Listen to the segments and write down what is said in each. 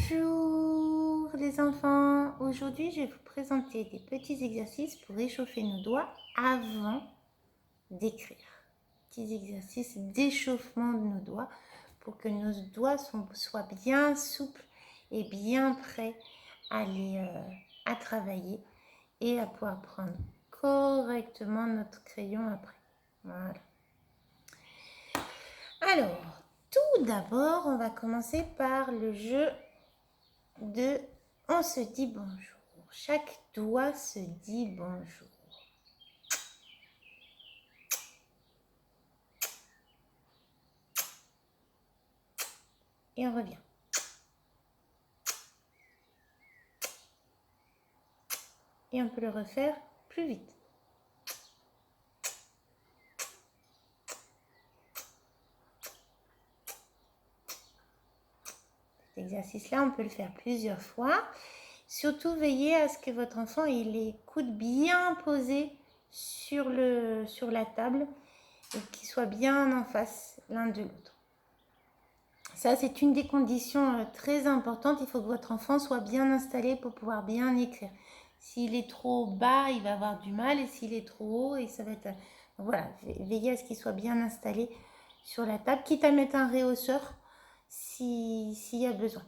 Bonjour les enfants, aujourd'hui je vais vous présenter des petits exercices pour réchauffer nos doigts avant d'écrire. Petits exercices d'échauffement de nos doigts pour que nos doigts soient bien souples et bien prêts à à travailler et à pouvoir prendre correctement notre crayon après. Voilà. Alors, tout d'abord, on va commencer par le jeu de on se dit bonjour. Chaque doigt se dit bonjour. Et on revient. Et on peut le refaire plus vite. Cet exercice-là, on peut le faire plusieurs fois. Surtout, veillez à ce que votre enfant ait les coudes bien posés sur la table et qu'ils soient bien en face l'un de l'autre. Ça, c'est une des conditions très importantes. Il faut que votre enfant soit bien installé pour pouvoir bien écrire. S'il est trop bas, il va avoir du mal. Et s'il est trop haut, ça va être... Voilà, veillez à ce qu'il soit bien installé sur la table, quitte à mettre un réhausseur s'il y a besoin.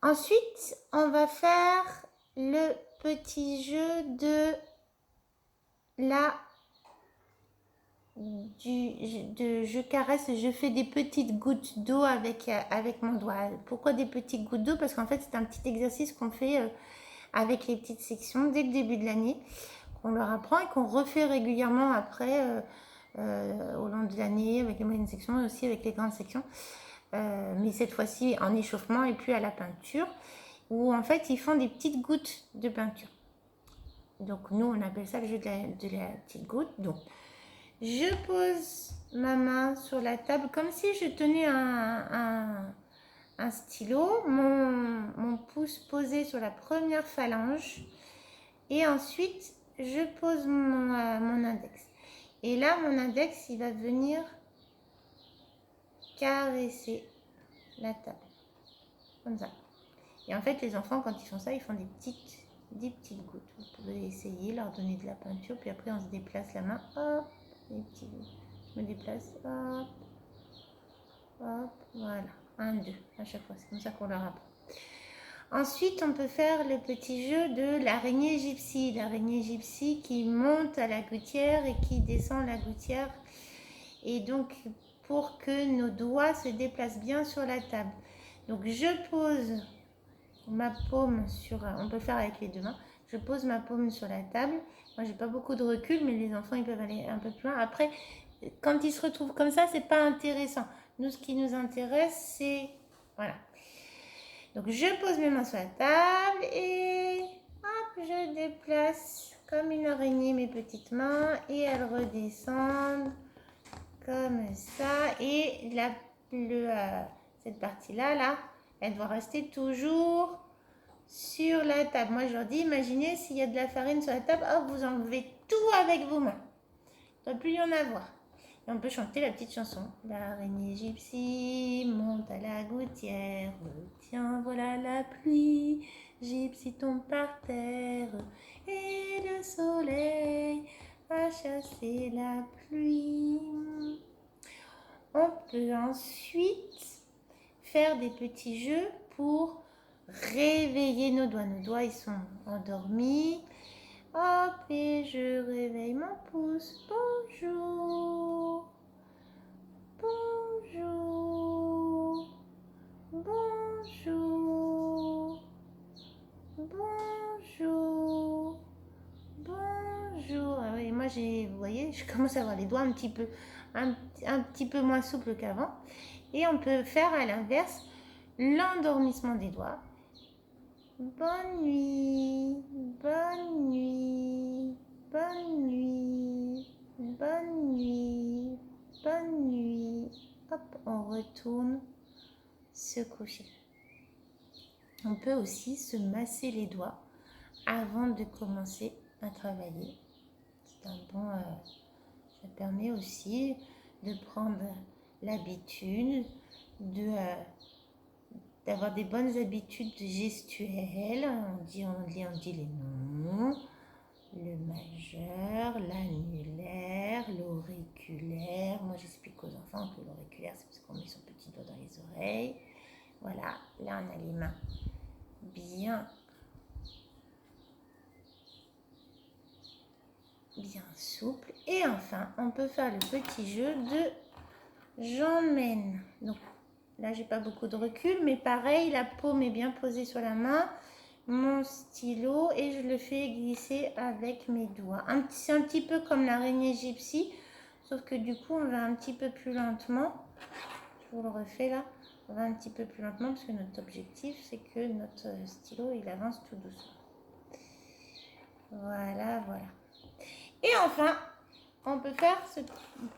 Ensuite, on va faire le petit jeu de je caresse, je fais des petites gouttes d'eau avec mon doigt. Pourquoi des petites gouttes d'eau? Parce qu'en fait, c'est un petit exercice qu'on fait avec les petites sections dès le début de l'année, qu'on leur apprend et qu'on refait régulièrement après au long de l'année avec les moyennes sections et aussi avec les grandes sections. Mais cette fois-ci en échauffement et puis à la peinture, où en fait, ils font des petites gouttes de peinture. Donc, nous, on appelle ça le jeu de la petite goutte. Donc, je pose ma main sur la table comme si je tenais un stylo, mon pouce posé sur la première phalange et ensuite je pose mon index. Et là, mon index, il va venir caresser la table, comme ça. Et en fait, les enfants, quand ils font ça, ils font des petites gouttes. Vous pouvez essayer, leur donner de la peinture, puis après on se déplace la main, hop, des petits gouttes. Je me déplace, hop, hop, voilà, 1, 2, à chaque fois, c'est comme ça qu'on leur apprend. Ensuite, on peut faire le petit jeu de l'araignée gypsy. L'araignée gypsy qui monte à la gouttière et qui descend la gouttière. Et donc, pour que nos doigts se déplacent bien sur la table. Donc, je pose ma paume sur... On peut le faire avec les deux mains. Je pose ma paume sur la table. Moi, j'ai pas beaucoup de recul, mais les enfants, ils peuvent aller un peu plus loin. Après, quand ils se retrouvent comme ça, c'est pas intéressant. Nous, ce qui nous intéresse, c'est... Voilà. Donc, je pose mes mains sur la table et hop, je déplace comme une araignée mes petites mains et elles redescendent comme ça. Et cette partie-là, elle doit rester toujours sur la table. Moi, je leur dis, imaginez s'il y a de la farine sur la table, hop, vous enlevez tout avec vos mains. Il ne doit plus y en avoir. Et on peut chanter la petite chanson. L'araignée gypsy monte à la gouttière. Tiens, voilà la pluie. Gypsy tombe par terre. Et le soleil va chasser la pluie. On peut ensuite faire des petits jeux pour réveiller nos doigts. Nos doigts, ils sont endormis. Hop, et je réveille mon pouce. Bonjour. Bonjour. Bonjour. Bonjour. Bonjour. Ah oui, moi, vous voyez, je commence à avoir les doigts un petit peu moins souples qu'avant. Et on peut faire à l'inverse l'endormissement des doigts. Bonne nuit, bonne nuit, bonne nuit, bonne nuit, bonne nuit. Hop, on retourne se coucher. On peut aussi se masser les doigts avant de commencer à travailler. C'est un bon... ça permet aussi de prendre l'habitude d'avoir des bonnes habitudes gestuelles. On dit les noms. Le majeur, l'annulaire, l'auriculaire. Moi, j'explique aux enfants que l'auriculaire, c'est parce qu'on met son petit doigt dans les oreilles. Voilà, là, on a les mains bien souples. Et enfin, on peut faire le petit jeu de j'emmène. Donc, là, j'ai pas beaucoup de recul, mais pareil, la paume est bien posée sur la main. Mon stylo et je le fais glisser avec mes doigts. C'est un petit peu comme l'araignée gypsy, sauf que du coup, on va un petit peu plus lentement. Je vous le refais là. On va un petit peu plus lentement parce que notre objectif, c'est que notre stylo, il avance tout doucement. Voilà, voilà. Et enfin, on peut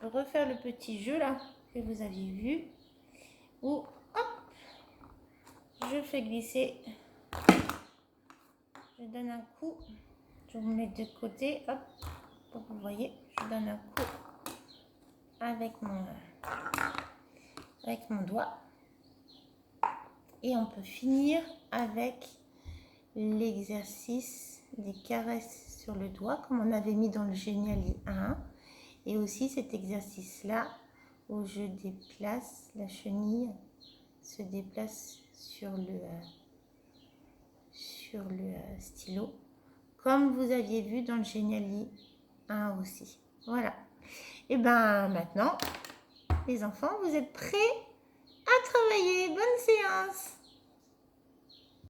refaire le petit jeu là que vous aviez vu, où hop, je fais glisser, je donne un coup, je vous mets de côté, hop, pour que vous voyez, je donne un coup avec mon doigt. Et on peut finir avec l'exercice des caresses sur le doigt, comme on avait mis dans le Geniali 1. Et aussi cet exercice-là, où je déplace, la chenille se déplace sur le stylo, comme vous aviez vu dans le Geniali 1 aussi. Voilà. Et bien maintenant, les enfants, vous êtes prêts à travailler. Bonne séance!